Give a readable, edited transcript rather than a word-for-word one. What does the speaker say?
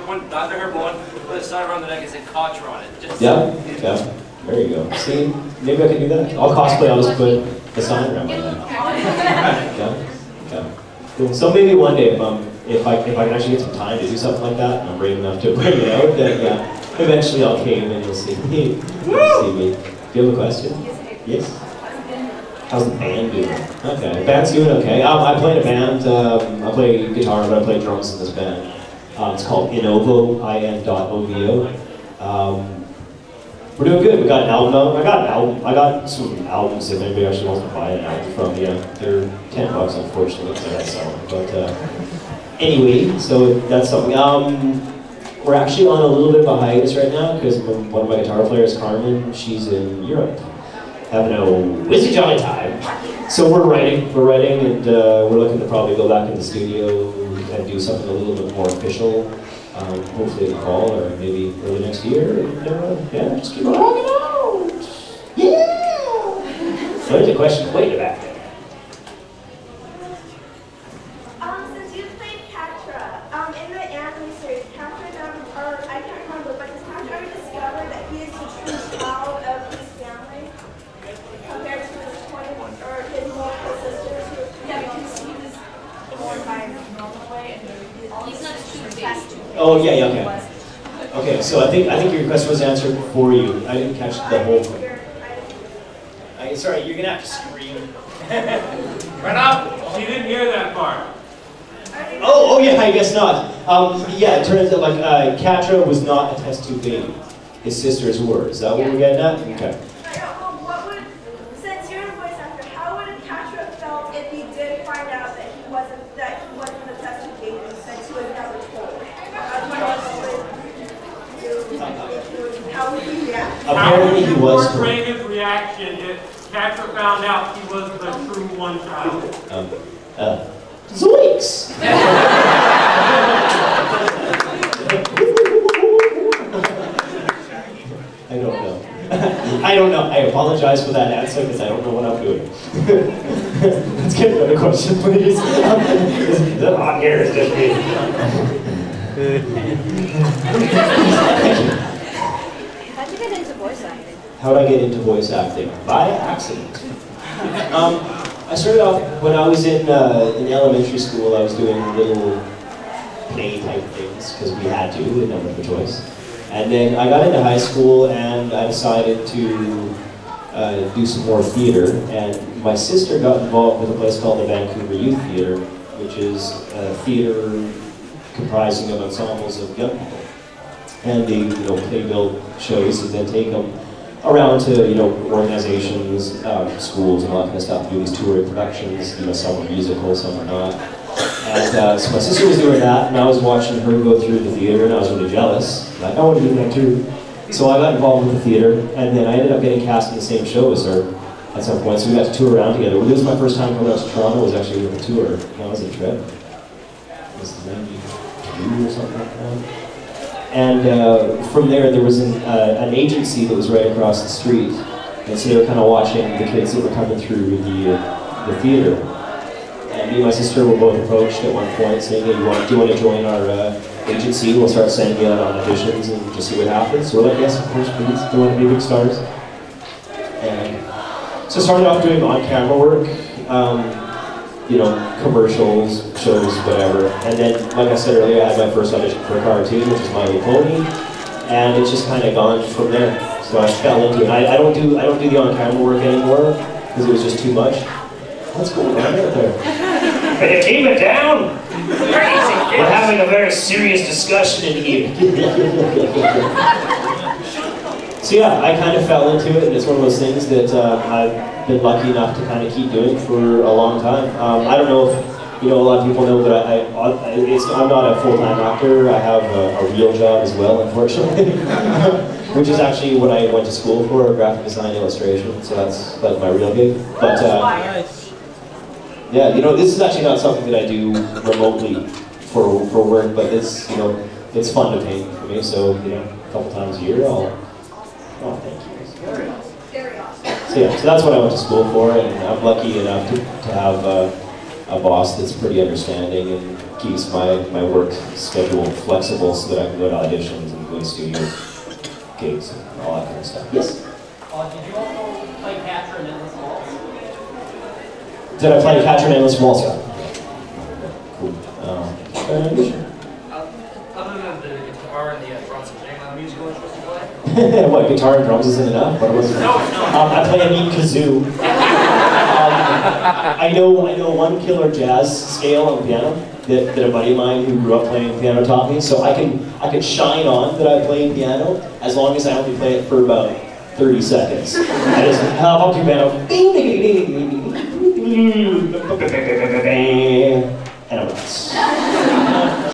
one, not the herb one, put a sign around the neck and said Contra on it. Just yeah, yeah. There you go. See, maybe I can do that. I'll cosplay. I'll just put a sign around my neck. Yeah, yeah. Cool. So maybe one day, if I can actually get some time to do something like that, and I'm brave enough to bring it out, then yeah, eventually I'll cave and you'll see me. You'll see me. Do you have a question? Yes. How's the band doing? Okay, the band's doing okay. I play in a band. I play guitar, but I play drums in this band. It's called Innovo, in.ovo. We're doing good. We got an album out. I got some albums if anybody actually wants to buy an album from me. They're $10, unfortunately, so that's selling. But anyway, so that's something. We're actually on a little bit of a hiatus right now because one of my guitar players, Carmen, she's in Europe, having a whizzy jolly time. So we're writing, and we're looking to probably go back in the studio and do something a little bit more official. Hopefully in the fall or maybe early next year. And yeah, just keep rocking out. Yeah. So there's a question way in the back there. Since you played Catra, in the anime series, Catra, or I can't remember, but does Catra ever discover that he is the true child of his family compared to his twin or his multiple sisters who are because he was born by a normal way and he's not a true baby. Oh yeah, okay. Okay, so I think your request was answered for you. I didn't catch the whole thing. Sorry, you're gonna have to scream. Run up! She didn't hear that part. Oh yeah, I guess not. Yeah, it turns out like Catra was not a test tube baby. His sisters were. Is that what we're getting at? Okay. Since you're a voice actor, how would Catra felt if he did find out that he wasn't a test tube baby since he was never told? How would he react? Apparently he was told. His reaction if Catra found out he was the true one child. Zoinks! I don't know. I don't know. I apologize for that answer because I don't know what I'm doing. Let's get another question, please. Is that hot here? Is just me? How'd you get into voice acting? How did I get into voice acting? By accident. I started off when I was in elementary school. I was doing little play type things because we had to, we didn't have much choice. And then I got into high school and I decided to do some more theater. And my sister got involved with a place called the Vancouver Youth Theater, which is a theater comprising of ensembles of young people. And they, play build shows and then take them around to, organizations, schools and all that kind of stuff, do these touring productions. Some are musical, some are not. And so my sister was doing that, and I was watching her go through the theater, and I was really jealous. Like, I want to do that too. So I got involved with the theater, and then I ended up getting cast in the same show as her at some point. So we got to tour around together. This was my first time coming out to Toronto. Was actually with a tour. That was a trip. It was 92 or something like that. And from there was an agency that was right across the street. And so they were kind of watching the kids that were coming through the theater. And me and my sister were both approached at one point saying, hey, do you want to join our agency? We'll start sending you out on auditions and just see what happens. So we're like, yes, of course, please. We want to be big stars. And so I started off doing on-camera work. Commercials, shows, whatever. And then, like I said earlier, I had my first audition for a cartoon, which is My Little Pony, and it's just kind of gone from there. So I fell into it. I don't do the on-camera work anymore because it was just too much. What's going on out there? Can you keep it down? We're having a very serious discussion in here. So yeah, I kind of fell into it, and it's one of those things that I've been lucky enough to kind of keep doing for a long time. I don't know if a lot of people know, but I'm not a full-time actor. I have a real job as well, unfortunately, which is actually what I went to school for, graphic design illustration. So that's like my real gig. But yeah, this is actually not something that I do remotely for work, but it's it's fun to paint for me. So a couple times a year Oh, thank you. Very awesome. Very awesome. So yeah, so that's what I went to school for, and I'm lucky enough to have a boss that's pretty understanding and keeps my work schedule flexible so that I can go to auditions and go to studio gigs and all that kind of stuff. Yes? Did you also play Catra in Endless Waltz? Did I play Catcher in Endless Waltz? Cool. Other than the guitar and the drums, any other musical instruments you play? What, guitar and drums isn't enough? What was it? No, it's not. I play a neat kazoo. I know one killer jazz scale on the piano that a buddy of mine who grew up playing piano taught me. So I can shine on that I play piano as long as I only play it for about 30 seconds. I just hop up to piano, and I'm nuts.